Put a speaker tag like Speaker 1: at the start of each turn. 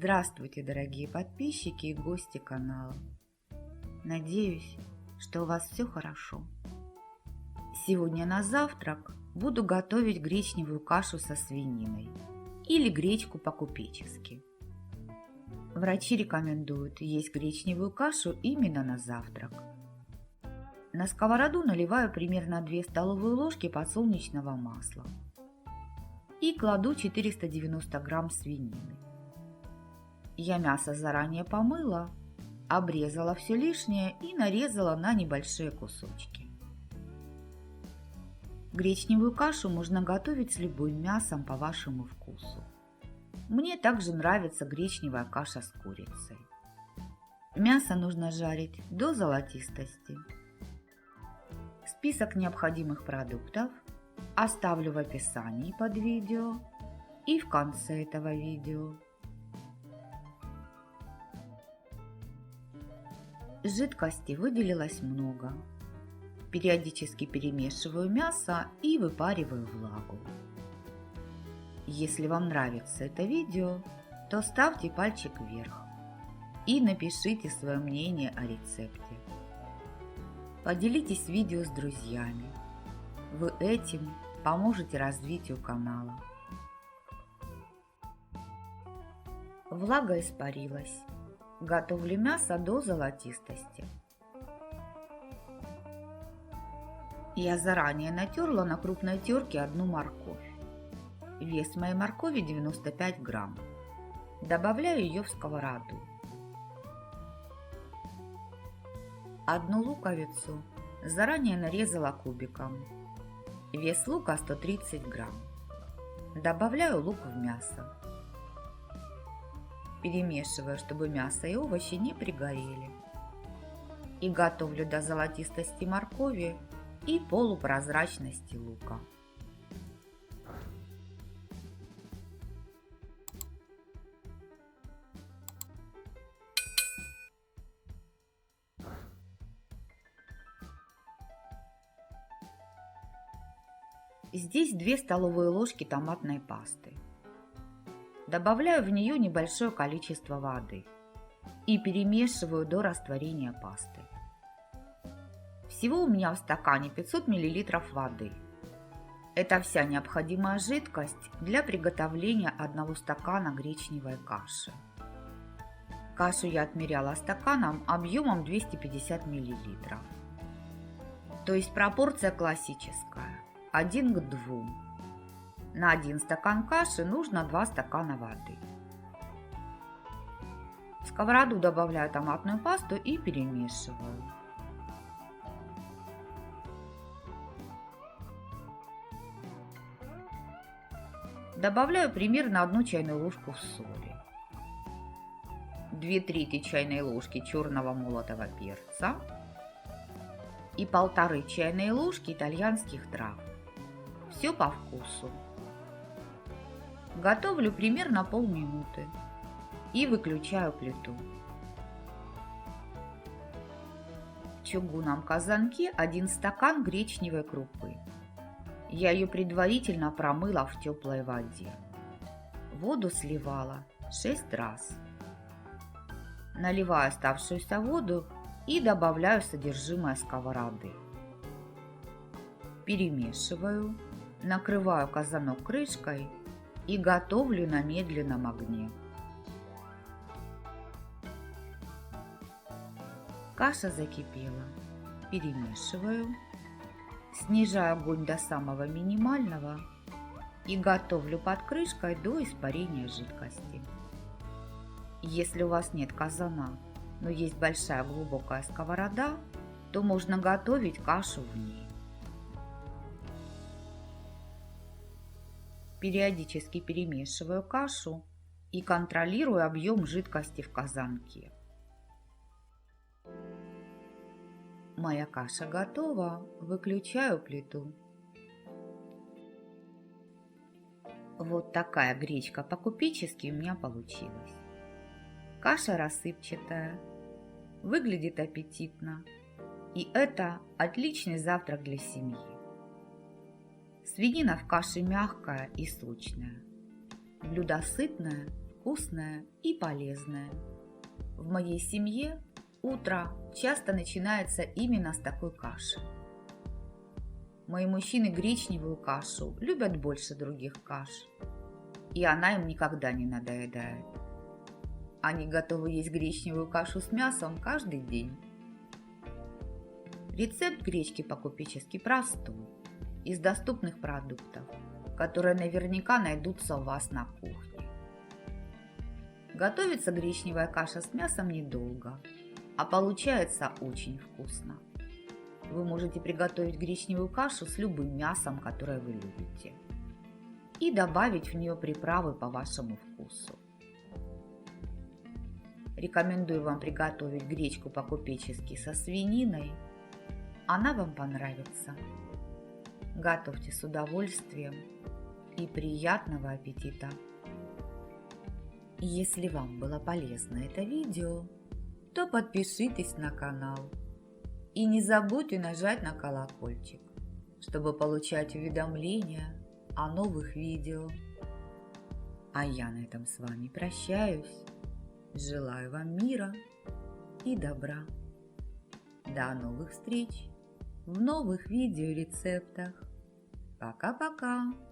Speaker 1: Здравствуйте, дорогие подписчики и гости канала. Надеюсь, что у вас все хорошо. Сегодня на завтрак буду готовить гречневую кашу со свининой или гречку по-купечески. Врачи рекомендуют есть гречневую кашу именно на завтрак. На сковороду наливаю примерно 2 столовые ложки подсолнечного масла и кладу 490 грамм свинины. Я мясо заранее помыла, обрезала все лишнее и нарезала на небольшие кусочки. Гречневую кашу можно готовить с любым мясом по вашему вкусу. Мне также нравится гречневая каша с курицей. Мясо нужно жарить до золотистости. Список необходимых продуктов оставлю в описании под видео и в конце этого видео. Жидкости выделилось много. Периодически перемешиваю мясо и выпариваю влагу. Если вам нравится это видео, то ставьте пальчик вверх и напишите свое мнение о рецепте. Поделитесь видео с друзьями. Вы этим поможете развитию канала. Влага испарилась. Готовлю мясо до золотистости. Я заранее натерла на крупной терке одну морковь. Вес моей моркови 95 грамм. Добавляю ее в сковороду. Одну луковицу заранее нарезала кубиком. Вес лука 130 грамм. Добавляю лук в мясо. Перемешиваю, чтобы мясо и овощи не пригорели. И готовлю до золотистости моркови и полупрозрачности лука. Здесь 2 столовые ложки томатной пасты. Добавляю в нее небольшое количество воды и перемешиваю до растворения пасты. Всего у меня в стакане 500 мл воды. Это вся необходимая жидкость для приготовления 1 стакана гречневой каши. Кашу я отмеряла стаканом объемом 250 мл. То есть пропорция классическая, 1 к 2. На 1 стакан каши нужно 2 стакана воды. В сковороду добавляю томатную пасту и перемешиваю. Добавляю примерно 1 чайную ложку соли, 2/3 чайной ложки черного молотого перца и 1,5 чайной ложки итальянских трав. Все по вкусу. Готовлю примерно полминуты и выключаю плиту. В чугунном казанке 1 стакан гречневой крупы. Я ее предварительно промыла в теплой воде. Воду сливала 6 раз. Наливаю оставшуюся воду и добавляю содержимое сковороды. Перемешиваю, накрываю казанок крышкой и готовлю на медленном огне. Каша закипела. Перемешиваю, снижаю огонь до самого минимального и готовлю под крышкой до испарения жидкости. Если у вас нет казана, но есть большая глубокая сковорода, то можно готовить кашу в ней. Периодически перемешиваю кашу и контролирую объем жидкости в казанке. Моя каша готова, выключаю плиту. Вот такая гречка по-купечески у меня получилась. Каша рассыпчатая, выглядит аппетитно, и это отличный завтрак для семьи. Свинина в каше мягкая и сочная. Блюдо сытное вкусное и полезное. В моей семье утро часто начинается именно с такой каши. Мои мужчины гречневую кашу любят больше других каш, и она им никогда не надоедает. Они готовы есть гречневую кашу с мясом каждый день. Рецепт гречки по-купечески простой, из доступных продуктов, которые наверняка найдутся у вас на кухне. Готовится гречневая каша с мясом недолго, а получается очень вкусно. Вы можете приготовить гречневую кашу с любым мясом, которое вы любите, и добавить в нее приправы по вашему вкусу. Рекомендую вам приготовить гречку по-купечески со свининой. Она вам понравится. Готовьте с удовольствием и приятного аппетита! Если вам было полезно это видео, то подпишитесь на канал и не забудьте нажать на колокольчик, чтобы получать уведомления о новых видео. А я на этом с вами прощаюсь. Желаю вам мира и добра. До новых встреч в новых видеорецептах. Пока-пока!